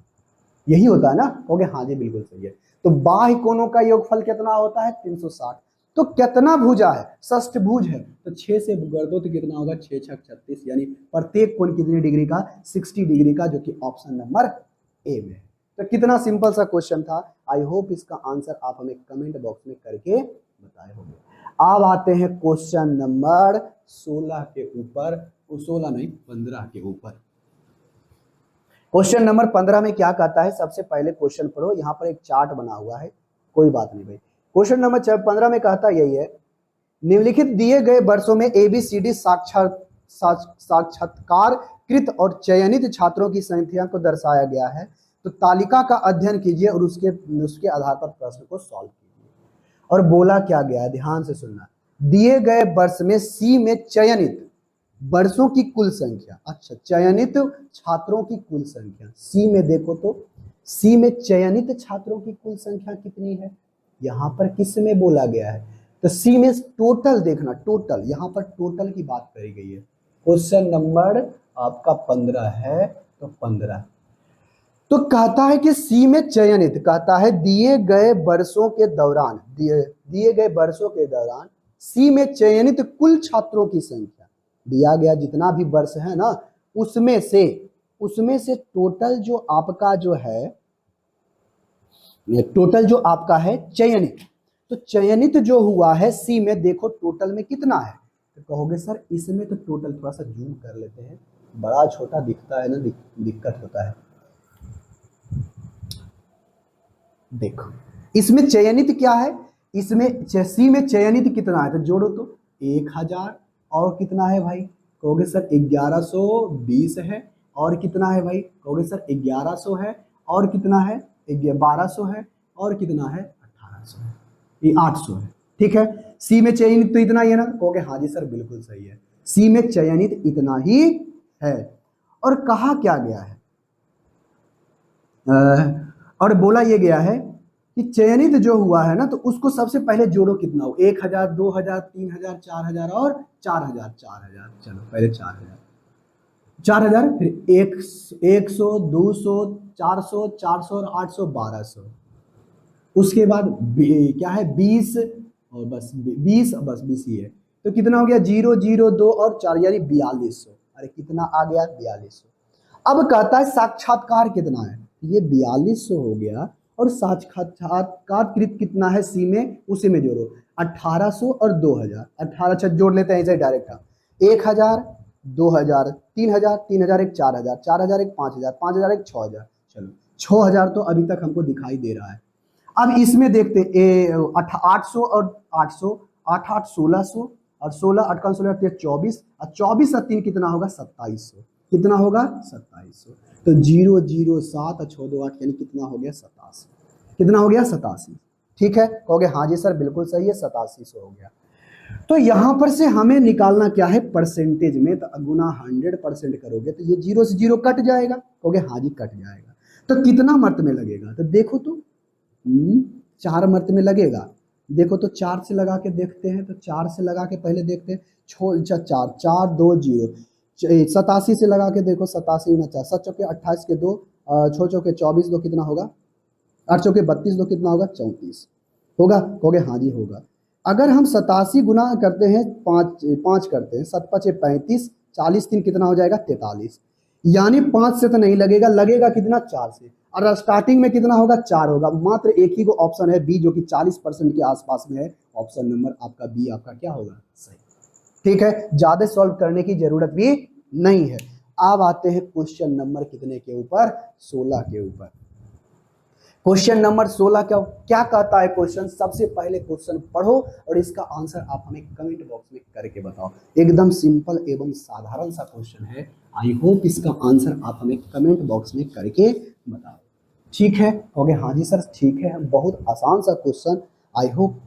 यही होता है ना। कहोगे हाँ जी बिल्कुल सही है। तो बाह्य कोणों का योगफल कितना होता है, 360। तो कितना भुजा है, षष्टभुज है, तो 6 से कर दो तो कितना होगा, 6 6 36, यानी प्रत्येक कोण कितनी डिग्री का, 60 डिग्री का, जो कि ऑप्शन नंबर ए में है। तो कितना सिंपल सा क्वेश्चन था। आई होप इसका आंसर आप हमें कमेंट बॉक्स में करके बताए होंगे। अब आते हैं क्वेश्चन नंबर 16 के ऊपर, 16 नहीं 15 के ऊपर। क्वेश्चन नंबर 15 में क्या कहता है, सबसे पहले क्वेश्चन पढ़ो, यहाँ पर एक चार्ट बना हुआ है, कोई बात नहीं भाई। क्वेश्चन नंबर 15 में कहता यही है, निम्नलिखित दिए गए वर्षों में ABCD साक्षात्कारकृत और चयनित छात्रों की संख्या को दर्शाया गया है, तो तालिका का अध्ययन कीजिए और उसके आधार पर प्रश्न को सॉल्व कीजिए। और बोला क्या गया है, ध्यान से सुनना, दिए गए वर्ष में C में चयनित वर्षों की कुल संख्या, अच्छा चयनित छात्रों की कुल संख्या, सी में देखो तो सी में चयनित छात्रों की कुल संख्या कितनी है, यहां पर किस में बोला गया है, तो सी में टोटल देखना, टोटल यहां पर टोटल की बात करी गई है। क्वेश्चन नंबर आपका 15 है, तो 15 तो कहता है कि सी में चयनित, कहता है दिए गए वर्षों के दौरान, दिए गए वर्षों के दौरान सी में चयनित कुल छात्रों की संख्या, दिया गया जितना भी वर्ष है ना, उसमें से टोटल जो आपका जो है, टोटल जो आपका है चयनित, तो चयनित जो हुआ है सी में, देखो टोटल में कितना है, तो कहोगे सर इसमें तो टोटल, थोड़ा सा जूम कर लेते हैं, बड़ा छोटा दिखता है ना, दिक्कत होता है। देखो इसमें चयनित क्या है, इसमें सी में चयनित कितना है, तो जोड़ो तो 1000 और कितना है भाई, कहोगे सर 1120 है, और कितना है भाई, कहोगे सर 1100 है, और कितना है 1200 है, और कितना है 1800 है, ये 800 है। ठीक है, सी में चयनित तो इतना ही है ना, कहोगे हाँ जी सर बिल्कुल सही है, सी में चयनित इतना ही है। और कहा क्या गया है, और बोला ये गया है कि चयनित जो हुआ है ना, तो उसको सबसे पहले जोड़ो, कितना हो, 1000, 2000, 3000, 4000 और 4000, 4000, चलो पहले 4000, 4000, फिर 100, 200, 400, 400 और 800, 1200। उसके बाद क्या है 20, और बस 20, बस 20 ही है, तो कितना हो गया 0, 0, 2 और 4 यानी 4200। अरे कितना आ गया 4200। अब कहता है साक्षात्कार कितना है, ये 4200 हो गया, और साक्षात्कारकृत कितना है सी में, उसी में जोड़ो 1800 और 2000, 18 जोड़ लेते हैं इसे डायरेक्ट, 1000, 2000, 3000, 3000 एक 4000, 4000 एक 5000, 5000 एक 6000, चलो 6000 तो अभी तक हमको दिखाई दे रहा है। अब इसमें देखते 800 और 800, 8 8 1600, और 16 8 का 16 24, और 24 और 3 कितना होगा 2700, कितना होगा 2700। तो 0 0 7 और 6 2 8 यानी कितना हो गया 87, कितना हो गया 87। ठीक है, कहोगे हाँ जी सर बिल्कुल सही है, 8700 हो गया। तो यहां पर से हमें निकालना क्या है परसेंटेज में, तो गुना 100% करोगे तो ये 0 से 0 कट जाएगा, कहोगे हाँ जी कट जाएगा। तो कितना मर्त में लगेगा, तो देखो तो 4 मर्त में लगेगा, देखो तो 4 से लगा के देखते हैं, तो 4 से लगा के पहले देखते हैं, 4 4 2 0, 87 से लगा के देखो, 87 49, 7 चौके 28 के 2, 6 चौके 24, 2 कितना होगा 8 चौके 32, 2 कितना होगा 34 होगा, कहोगे हाँ जी होगा। अगर हम 87 गुना करते हैं 5 करते हैं, 7 5 35, 40 3 कितना हो जाएगा 43, यानी 5 से तो नहीं लगेगा, लगेगा कितना 4 से, और स्टार्टिंग में कितना होगा 4 होगा, मात्र एक ही को ऑप्शन है बी जो कि 40% के आसपास में है, ऑप्शन नंबर आपका बी आपका क्या होगा सही। ठीक है, ज्यादा सॉल्व करने की जरूरत भी नहीं है। अब आते हैं क्वेश्चन नंबर कितने के ऊपर, 16 के ऊपर। क्वेश्चन नंबर 16 क्या कहता है क्वेश्चन, सबसे पहले क्वेश्चन पढ़ो और इसका आंसर आप हमें कमेंट बॉक्स में करके बताओ। एकदम सिंपल एवं साधारण सा क्वेश्चन है, आई होप इसका आंसर आप हमें कमेंट बॉक्स में करके बताओ। ठीक है, कहोगे हाँ जी सर ठीक है, बहुत आसान सा क्वेश्चन, आई होप।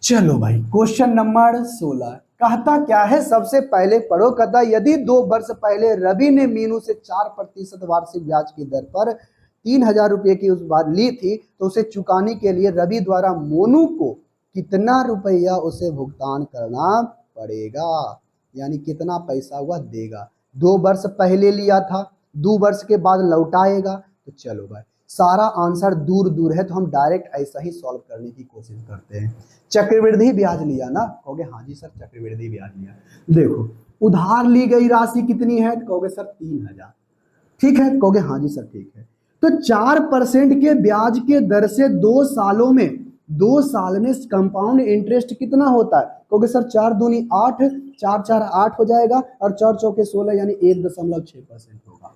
चलो भाई क्वेश्चन नंबर 16 कहता क्या है, सबसे पहले पढ़ो, कहता यदि 2 वर्ष पहले रवि ने मीनू से 4% वार्षिक ब्याज की दर पर 3000 रुपये की उस बार ली थी, तो उसे चुकाने के लिए रवि द्वारा मोनू को कितना रुपया उसे भुगतान करना पड़ेगा, यानी कितना पैसा हुआ देगा। 2 वर्ष पहले लिया था, 2 वर्ष के बाद लौटाएगा, तो चलो भाई सारा आंसर दूर दूर है, तो हम डायरेक्ट ऐसा ही सॉल्व करने की कोशिश करते हैं। चक्रवृद्धि ब्याज लिया ना, कहोगे हाँ जी सर चक्रवृद्धि ब्याज लिया। देखो उधार ली गई राशि कितनी है, कहोगे सर 3000, ठीक है, कहोगे हाँ जी सर ठीक है। तो 4% के ब्याज के दर से 2 सालों में, 2 साल में कंपाउंड इंटरेस्ट कितना होता है, कहोगे सर 4 दूनी 8, 4 4 8 हो जाएगा, और 4 चौके 16 यानी 1.6% होगा।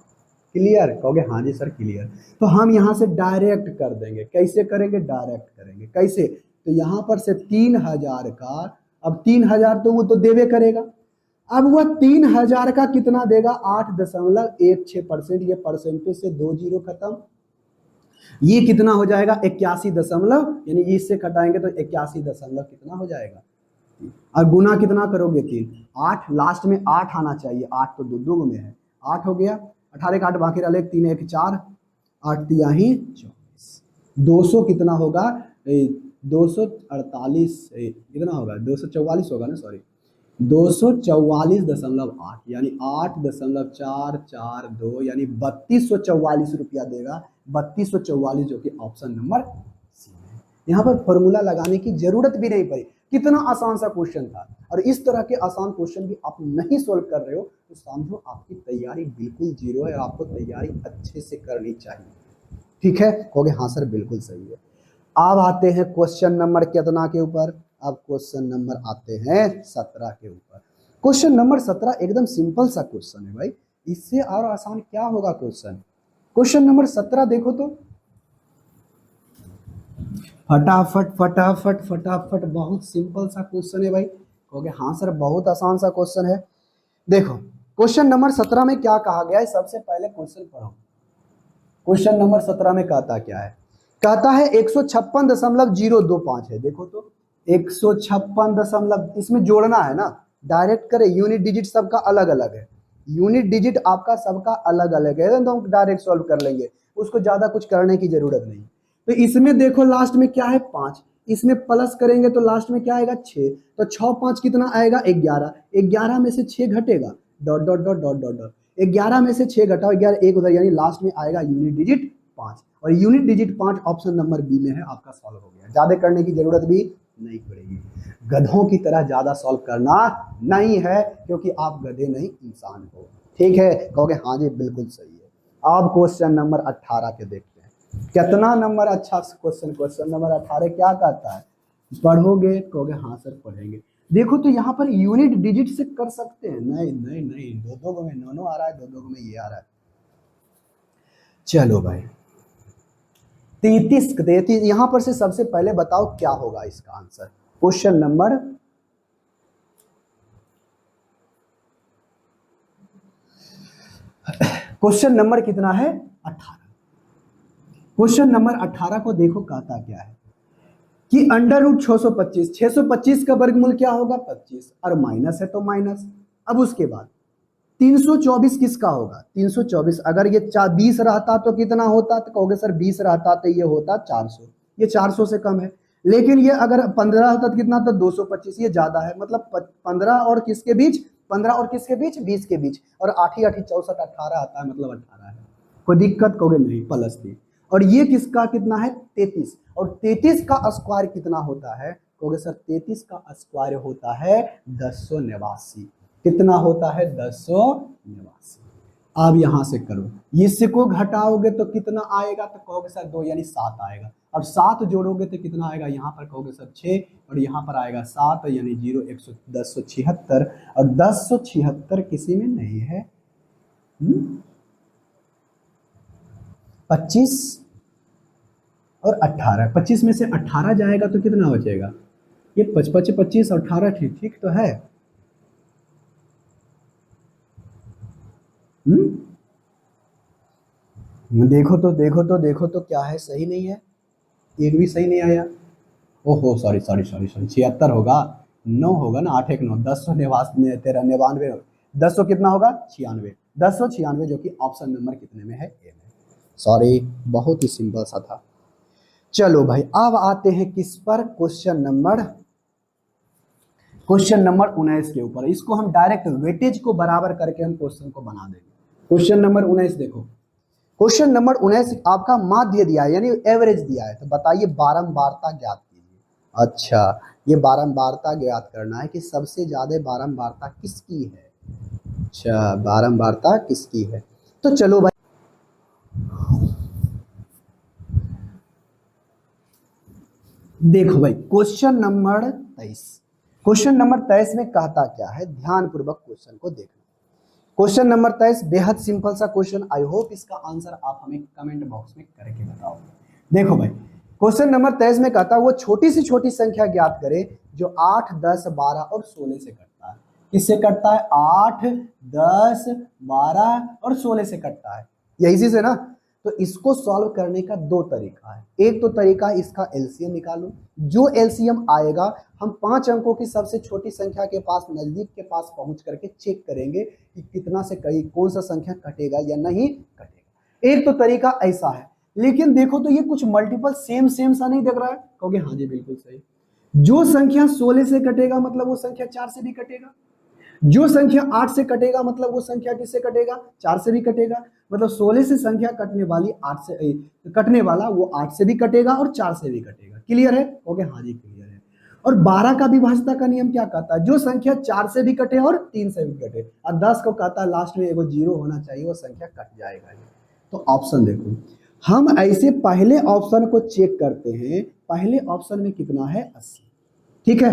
क्लियर, कहोगे हाँ जी सर क्लियर। तो हम यहाँ से डायरेक्ट कर देंगे, कैसे करेंगे डायरेक्ट करेंगे, कैसे, तो यहाँ पर से 3000 का, अब 3000 तो वो तो देवे करेगा, अब वह 3000 का कितना देगा 8.16%, ये परसेंटेज से 2 जीरो खत्म, ये कितना हो जाएगा 81 दशमलव, यानी इससे घटाएंगे तो 81 दशमलव कितना हो जाएगा, और गुना कितना करोगे 3, 8 लास्ट में 8 आना चाहिए, 8 तो दो में है, 8 हो गया, 18 का 8 बाकी रहा 3 1 4, 8 तिहाई 24, 200 कितना होगा 248, कितना होगा 244 होगा ना, सॉरी 244.8, यानी 8.442, यानी 3244 रुपया देगा, 3244 जो कि ऑप्शन नंबर सी है। यहाँ पर फॉर्मूला लगाने की जरूरत भी नहीं पड़ी, कितना आसान सा क्वेश्चन था। और इस तरह के आसान क्वेश्चन भी आप नहीं सोल्व कर रहे हो तो समझो आपकी तैयारी बिल्कुल जीरो है, और आपको तैयारी अच्छे से करनी चाहिए। ठीक है, कहोगे हाँ सर बिल्कुल सही है। अब आते हैं क्वेश्चन नंबर कितना के ऊपर, अब क्वेश्चन नंबर आते हैं 17 के ऊपर। क्वेश्चन नंबर 17 एकदम सिंपल सा क्वेश्चन है भाई, इससे और आसान क्या होगा क्वेश्चन। क्वेश्चन नंबर 17 देखो तो, फटाफट फटाफट फटाफट, बहुत सिंपल सा क्वेश्चन है भाई। कहोगे हाँ सर बहुत आसान सा क्वेश्चन है। देखो क्वेश्चन नंबर 17 में क्या कहा गया है, सबसे पहले क्वेश्चन पढ़ो। क्वेश्चन नंबर 17 में कहता क्या है, कहता है 156.025 है। देखो तो 156 दशमलव, इसमें जोड़ना है ना, डायरेक्ट करें, यूनिट डिजिट सबका अलग अलग है, यूनिट डिजिट आपका सबका अलग अलग है, तो हम डायरेक्ट सॉल्व कर लेंगे, उसको ज्यादा कुछ करने की जरूरत नहीं। तो इसमें देखो लास्ट में क्या है 5, इसमें प्लस करेंगे तो लास्ट में क्या आएगा 6, तो 6 5 कितना आएगा 11, 11 में से 6 घटेगा, dot dot dot dot dot dot, 11 में से 6 घटाओ 11 एक उधर, यानी लास्ट में आएगा यूनिट डिजिट 5, और unit digit 5 option number B में है, आपका सॉल्व हो गया, ज्यादा करने की जरूरत भी नहीं पड़ेगी। गधों की तरह ज्यादा सॉल्व करना नहीं है, क्योंकि आप गधे नहीं इंसान हो। ठीक है, कहोगे हाँ जी बिल्कुल सही है। अब क्वेश्चन नंबर 18 के देखते हैं, कितना नंबर अच्छा क्वेश्चन। क्वेश्चन नंबर 18 क्या कहता है, पढ़ोगे, कहोगे हाँ सर पढ़ेंगे। देखो तो यहाँ पर यूनिट डिजिट से कर सकते हैं, नहीं नहीं नहीं, दो दो में नौ आ रहा है, दो दो में ये आ रहा है। चलो भाई 33 यहां पर से सबसे पहले बताओ क्या होगा इसका आंसर। क्वेश्चन नंबर कितना है 18। क्वेश्चन नंबर 18 को देखो कहता क्या है कि अंडर रूट 625 का वर्गमूल क्या होगा 25, और माइनस है तो माइनस। अब उसके बाद 324 किसका होगा, 324 अगर ये 20 रहता तो कितना होता, तो कहोगे सर 20 रहता तो ये होता 400, ये 400 से कम है। लेकिन ये अगर 15 होता तो कितना, तो 225, ये ज्यादा है, मतलब 15 और किसके बीच, 15 और किसके बीच, 20 के बीच, और 8 8 64 18 आता है, मतलब 18 है। कोई दिक्कत, कहोगे नहीं, प्लस 3। और ये किसका कितना है 33, और 33 का स्क्वायर कितना होता है, कहोगे सर 33 का स्क्वायर होता है 1089। कितना होता है 1089। अब यहां से करो, इसको घटाओगे तो कितना आएगा, तो कहोगे सर 2 यानी 7 आएगा, और 7 जोड़ोगे तो कितना आएगा, यहाँ पर कहोगे सर 6, और यहाँ पर आएगा 7, यानी 0 1076, और 1076 किसी में नहीं है। 25 और 18, 25 में से 18 जाएगा तो कितना बचेगा, ये 25 25 और 18 ठीक ठीक तो है। देखो तो क्या है, सही नहीं है, एक भी सही नहीं आया। ओहो सॉरी सॉरी सॉरी सॉरी, 76 होगा, 9 होगा ना, 8 1 9, 1099 13 99, 10 कितना होगा 96, 1096, जो कि ऑप्शन नंबर कितने में है, ए में। सॉरी बहुत ही सिंपल सा था। चलो भाई अब आते हैं किस पर, क्वेश्चन नंबर 19 के ऊपर। इसको हम डायरेक्ट वेटेज को बराबर करके हम क्वेश्चन को बना देंगे। क्वेश्चन नंबर 19 देखो, क्वेश्चन नंबर 19 आपका माध्य दिया है, यानी एवरेज दिया है, तो बताइए बारंबारता ज्ञात कीजिए। अच्छा, ये बारंबारता ज्ञात करना है कि सबसे ज्यादा बारंबारता किसकी है। अच्छा, बारंबारता किसकी है, तो चलो भाई देखो भाई क्वेश्चन नंबर 23 में कहता क्या है, ध्यान पूर्वक क्वेश्चन को देखना। क्वेश्चन नंबर 23 बेहद सिंपल सा क्वेश्चन, आई होप इसका आंसर आप हमें कमेंट बॉक्स में करके बताओ। देखो भाई क्वेश्चन नंबर 23 में कहता है वो छोटी से छोटी संख्या ज्ञात करे जो 8 10 12 और 16 से कटता है। किससे कटता है, 8 10 12 और 16 से कटता है, यही चीज है ना। तो इसको सॉल्व करने का दो तरीका है, एक तो तरीका इसका एलसीएम निकालो, जो एलसीएम आएगा हम 5 अंकों की सबसे छोटी संख्या के पास, नजदीक के पास पहुंच करके चेक करेंगे कि कितना से कौन सा संख्या कटेगा या नहीं कटेगा। एक तो तरीका ऐसा है, लेकिन देखो तो ये कुछ मल्टीपल सेम सा नहीं दिख रहा है, कहोगे हाँ जी बिल्कुल सही। जो संख्या 16 से कटेगा मतलब वो संख्या 4 से भी कटेगा, जो संख्या 8 से कटेगा मतलब वो संख्या किससे कटेगा, 4 से भी कटेगा। मतलब 16 से संख्या कटने वाली 8 से कटने वाला वो 8 से भी कटेगा और 4 से भी कटेगा। क्लियर है, ओके हाँ जी क्लियर है। और 12 का विभाज्यता का नियम क्या कहता है, जो संख्या 4 से भी कटे और 3 से भी कटे, और 10 को कहता है लास्ट में एगो 0 होना चाहिए, वो संख्या कट जाएगा। तो ऑप्शन देखो, हम ऐसे पहले ऑप्शन को चेक करते हैं, पहले ऑप्शन में कितना है 80, ठीक है,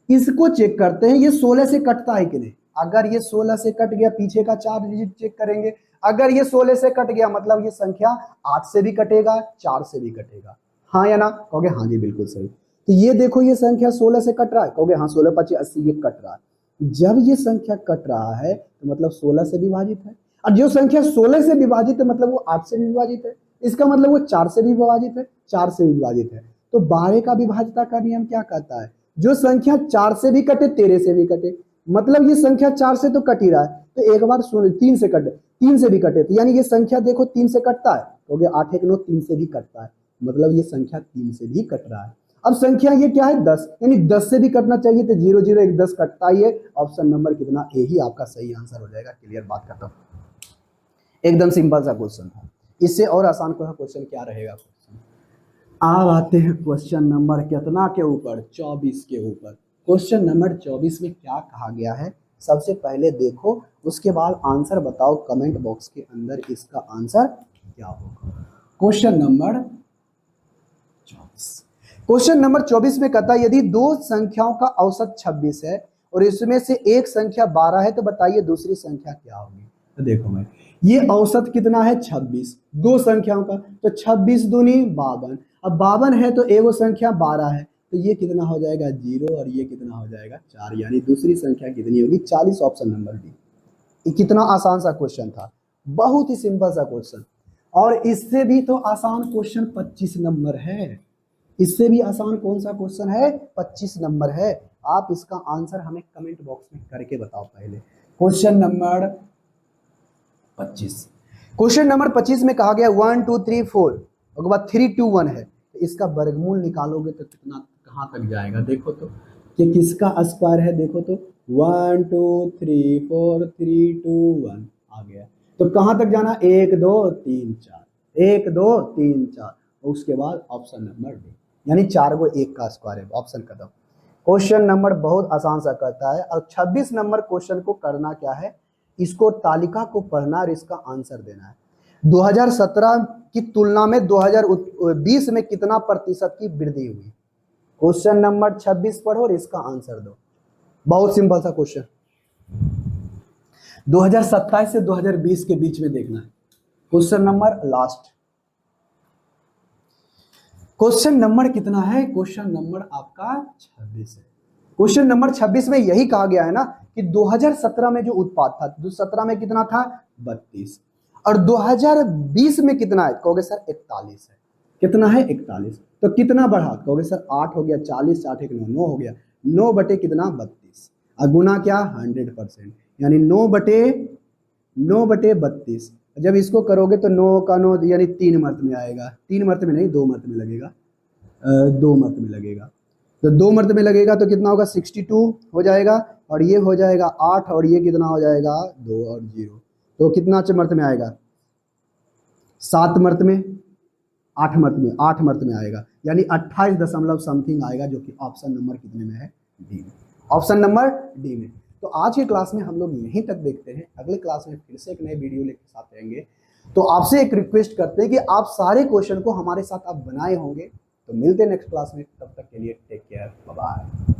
इसको चेक करते हैं ये 16 से कटता है कि नहीं। अगर ये 16 से कट गया, पीछे का 4 डिजिट चेक करेंगे। अगर ये 16 से कट गया मतलब ये संख्या 8 से भी कटेगा, 4 से भी कटेगा, हाँ या ना? कहोगे हाँ जी बिल्कुल सही। तो ये देखो ये संख्या 16 से कट रहा है, कहोगे हाँ 16 25 80 ये कट रहा है। जब ये संख्या कट रहा है तो मतलब 16 से विभाजित है, और जो संख्या 16 से विभाजित है मतलब वो 8 से भी विभाजित है, इसका मतलब वो 4 से भी विभाजित है, 4 से भी विभाजित है। तो 12 का विभाज्यता का नियम क्या कहता है, जो संख्या 4 से भी कटे 13 से भी कटे, मतलब ये संख्या 4 से तो कट ही रहा है, तो एक बार सुन 3 से कटे, 3 से भी कटे, तो यानी ये संख्या देखो 3 से कटता है, तो 8 1 9 3 से भी कटता है, मतलब ये संख्या 3 से भी कट रहा है। अब संख्या ये क्या है 10, यानी 10 से भी कटना चाहिए, तो 0 0 1 10 कटता ही है। ऑप्शन नंबर कितना ए ही आपका सही आंसर हो जाएगा। क्लियर, बात करता हूं, एकदम सिंपल सा क्वेश्चन था। इससे और आसान क्वेश्चन क्या रहेगा क्वेश्चन। अब आते हैं क्वेश्चन नंबर कितना के ऊपर, 24 के ऊपर। क्वेश्चन नंबर 24 में क्या कहा गया है सबसे पहले देखो, उसके बाद आंसर बताओ कमेंट बॉक्स के अंदर इसका आंसर क्या होगा। क्वेश्चन नंबर 24, क्वेश्चन नंबर 24 में कहता है यदि दो संख्याओं का औसत 26 है और इसमें से एक संख्या 12 है तो बताइए दूसरी संख्या क्या होगी। तो देखो भाई ये औसत कितना है 26 दो संख्याओं का, तो 26 दूनी 52, अब 52 है तो एगो संख्या 12 है, तो ये कितना हो जाएगा 0 और ये कितना हो जाएगा 4, यानी दूसरी संख्या कितनी होगी 40, ऑप्शन नंबर डी। ये कितना आसान सा क्वेश्चन था, बहुत ही सिंपल सा क्वेश्चन। और इससे भी तो आसान क्वेश्चन 25 नंबर है, इससे भी आसान कौन सा क्वेश्चन है 25 नंबर है। आप इसका आंसर हमें कमेंट बॉक्स में करके बताओ पहले। क्वेश्चन नंबर 25, क्वेश्चन नंबर 25 में कहा गया 1 2 3 4 उसके बाद 3 2 1 है, तो इसका वर्गमूल निकालोगे तो कितना कहाँ तक जाएगा, देखो तो कि किसका स्क्वायर है, देखो तो 1 2 3 4 3 2 1 आ गया, तो कहाँ तक जाना 1 2 3 4 1 2 3 4, उसके बाद ऑप्शन नंबर डी, यानी 4 को 1 का स्क्वायर है, ऑप्शन खत्म। क्वेश्चन नंबर बहुत आसान सा करता है। और 26 नंबर क्वेश्चन को करना क्या है, इसको तालिका को पढ़ना और इसका आंसर देना है। 2017 की तुलना में 2020 में कितना प्रतिशत की वृद्धि हुई। क्वेश्चन नंबर 26 पढ़ो और इसका आंसर दो, बहुत सिंपल सा क्वेश्चन, 2027 से 2020 के बीच में देखना है। Question number last, question number कितना है, क्वेश्चन नंबर आपका 26 है। क्वेश्चन नंबर 26 में यही कहा गया है ना कि 2017 में जो उत्पाद था 2017 में कितना था 32, और 2020 में कितना है, कहोगे सर 41 है, कितना है 41, तो कितना बढ़ा, कहोगे सर 8 हो गया 40, 8 1 9 9 हो गया, 9 बटे कितना 32, और गुना क्या 100%, यानी 9 बटे 32। जब इसको करोगे तो 9 का 9 यानी 3 मर्त में आएगा, 3 मर्त में नहीं 2 मर्त में लगेगा, 2 मर्त में लगेगा, तो 2 मर्त में लगेगा तो कितना होगा 62 हो जाएगा, और ये हो जाएगा 8 और ये कितना हो जाएगा 2 और 0, तो कितना मर्त में आएगा 7 मर्त में 8 मर्त में 8 मर्त में आएगा, यानी 28 दशमलव समथिंग आएगा, जो कि ऑप्शन नंबर कितने में है डी में, ऑप्शन नंबर डी में। तो आज की क्लास में हम लोग यहीं तक देखते हैं, अगले क्लास में फिर से एक नए वीडियो लेके साथ रहेंगे। तो आपसे एक रिक्वेस्ट करते हैं कि आप सारे क्वेश्चन को हमारे साथ आप बनाए होंगे। तो मिलते हैं नेक्स्ट क्लास में, तब तक के लिए टेक केयर, बाय बाय।